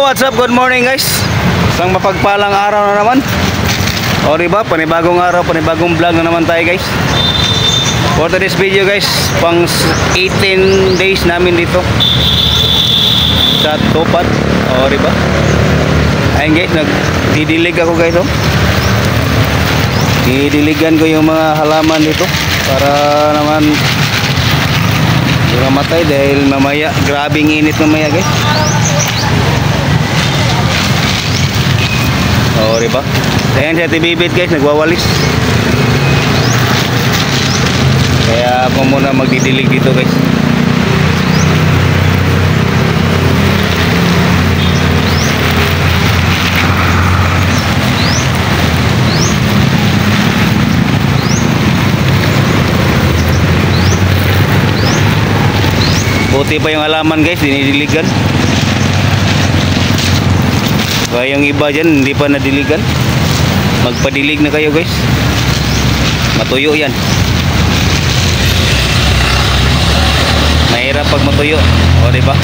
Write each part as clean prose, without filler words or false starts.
What's up? Good morning guys. Isang mapagpalang araw na naman. O diba, panibagong araw, panibagong vlog na naman tayo guys. For today's video guys, pang 18 days namin dito sa Tupad. O diba, ayun guys, nagdidilig ako guys. Didiligan ko yung mga halaman dito para naman hindi mamatay dahil mamaya grabing init mamaya guys. O diba, ayan si Ate Bibit guys, nagwawalis. Kaya ako muna magdidilig dito guys. Buti pa yung halaman guys, dinidiligan. Kaya yung iba dyan hindi pa nadiligan. Magpadilig na kayo guys, matuyo yan. Mahirap pag matuyo, o diba?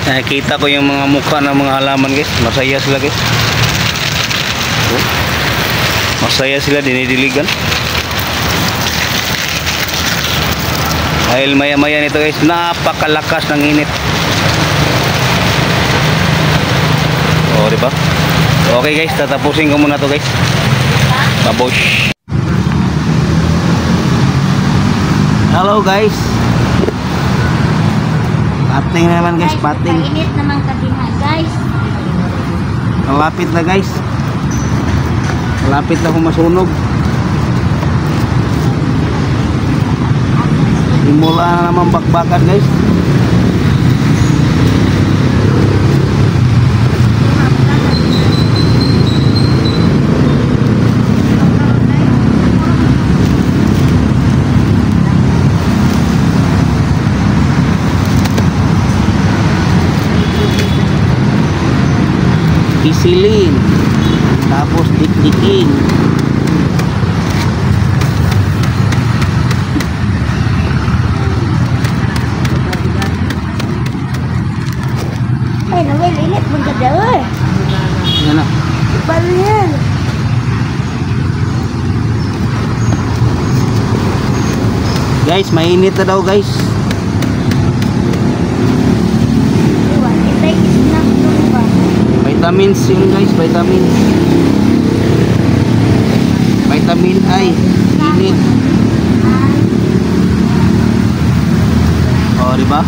Nakikita ko yung mga mukha ng mga halaman guys. Masaya sila guys. Masaya sila, dinidiligan. Dahil maya maya nito guys, napakalakas ng init. O diba? Okay guys, tatapusin ko muna to guys. Babosh. Hello guys, pating naman guys, pating. Mainit naman kabina guys. Malapit na guys. Malapit na kung masunog. Simula na naman bakbakan guys. Pisilin, tapos dikdikin. Ay, nawal init mong gadaw. Yan na. Paano yan? Guys, mainit na daw guys. Iwan, i-like snack doon ba? Vitamins yun guys, vitamins. Vitamin I, init. O diba?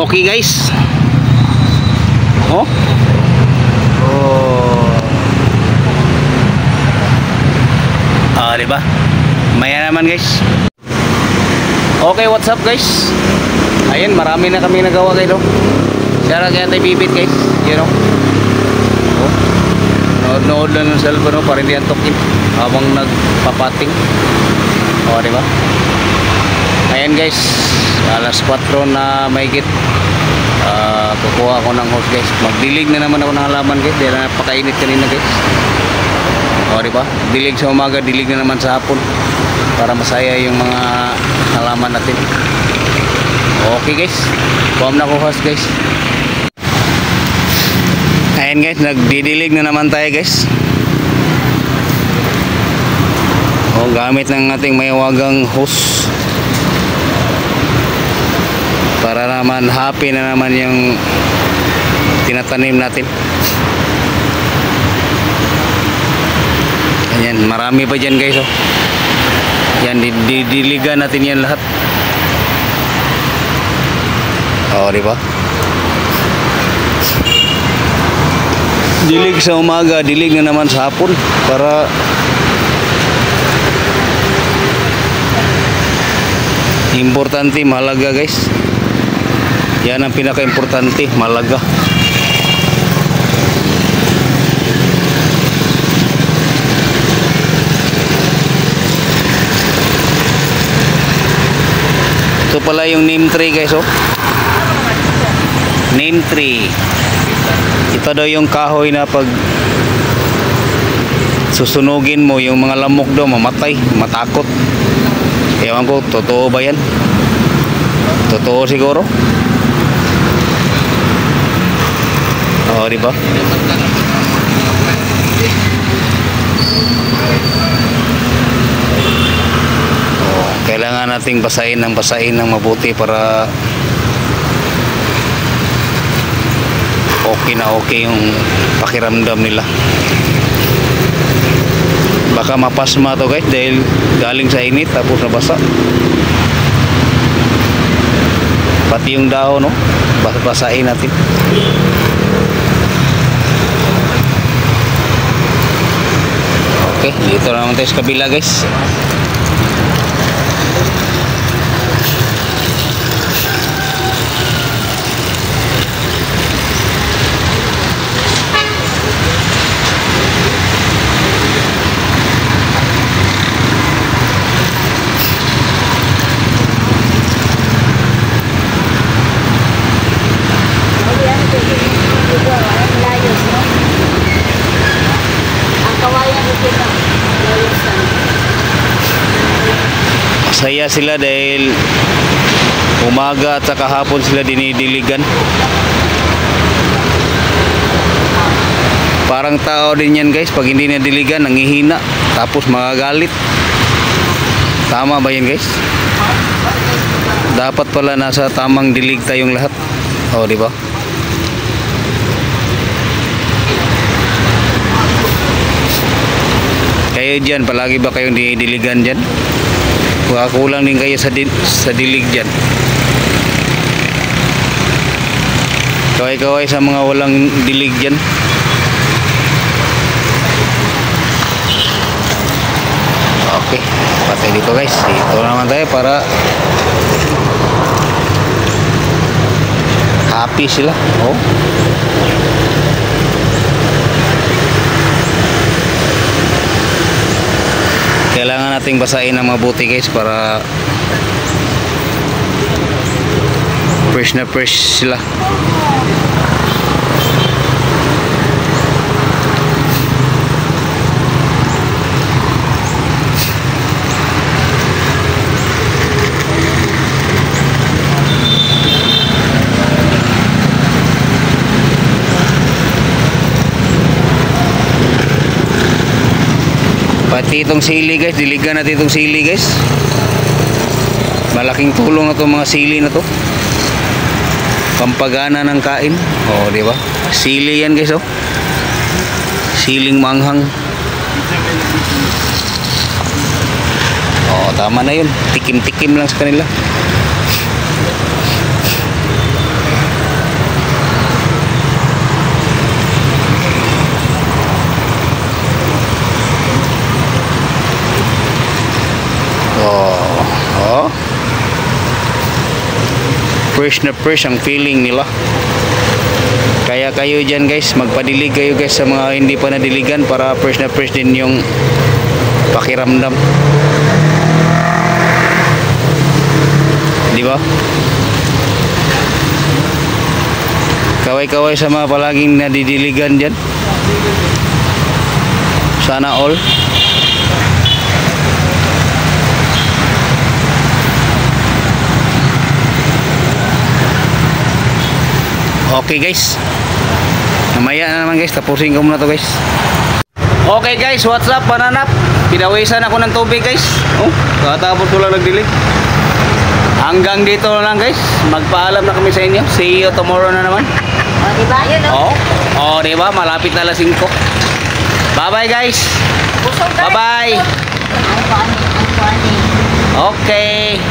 Okay guys. Oh. Oh. Ah, di ba? Maya naman guys. Okay, what's up guys? Ayun, marami na kami nagawa kayo. Shara kaya tayo bibit guys. You know. Oh. Nood-nood lang ng cellphone no, para hindi antokin habang nagpapating. Oh, di ba? Ayan guys, alas 4 na mahigit. Kukuha ako ng hose guys. Magdilig na naman ako ng halaman guys dahil napakainit kanina guys. O diba? Dilig sa umaga, dilig na naman sa hapon para masaya yung mga halaman natin. Okay guys, kuha na ako hose guys. Ayan guys, nagdidilig na naman tayo guys. O, gamit ng ating mayawagang hose para naman happy na naman yung tinatanim natin. Ayan, marami pa dyan guys. Oh. Yan, didiligan natin yan lahat. O, diba? Dilig sa umaga, dilig na naman sa hapon para importante, mahalaga guys. Yan ang pinaka-importante, mahalaga. Ito pala yung neem tree guys, oh. Neem tree. Ito daw yung kahoy na pag susunugin mo, yung mga lamok daw mamatay, matakot. Ewan ko, totoo ba yan? Totoo siguro. Oo, diba? Oh, kailangan nating basahin ng mabuti para okay na okay yung pakiramdam nila. Baka mapasma to guys dahil galing sa init tapos nabasa. Pati yung dahon, no? Basahin natin. Okay, dito naman tayo sa kabila guys. Masaya sila dahil umaga at saka hapon sila dinidiligan. Parang tao din yan guys, pag hindi nadiligan nangihina tapos magagalit. Tama ba yan guys? Dapat pala nasa tamang dilig tayong lahat. O, di ba? Kayo dyan, palagi ba kayong dinidiligan dyan? Kulang din kayo sa dilig dyan. Kaway-kaway sa mga walang dilig dyan. Okay, patay dito guys. Dito naman tayo para happy sila. Oh. Kailangan nating basahin ng mabuti guys para fresh na fresh sila. Pati itong sili guys, diligan natin itong sili guys. Malaking tulong na itong mga sili na to. Pampagana ng kain. Oh, di ba? Sili yan guys, oh. Siling manghang. Oh, tama na yun. Tikim-tikim lang sa kanila. Oh. Fresh na fresh ang feeling nila. Kaya kayo dyan guys, magpadilig kayo guys sa mga hindi pa nadiligan para fresh na fresh din yung pakiramdam. Di ba? Kaway-kaway sa mga palaging nadidiligan dyan. Sana all. Okay guys, namaya na naman guys, tapusin ko muna to guys. Okay guys, what's up pananap? Pinawisan ako ng tubig guys. Oh, katapos ko lang nagdilig. Hanggang dito na lang guys, magpaalam na kami sa inyo. See you tomorrow na naman. O, diba? Yun, o. Oh, diba? Malapit na lasing ko. Bye bye guys. Busog, guys. Bye bye. Ang kuhanin. Okay.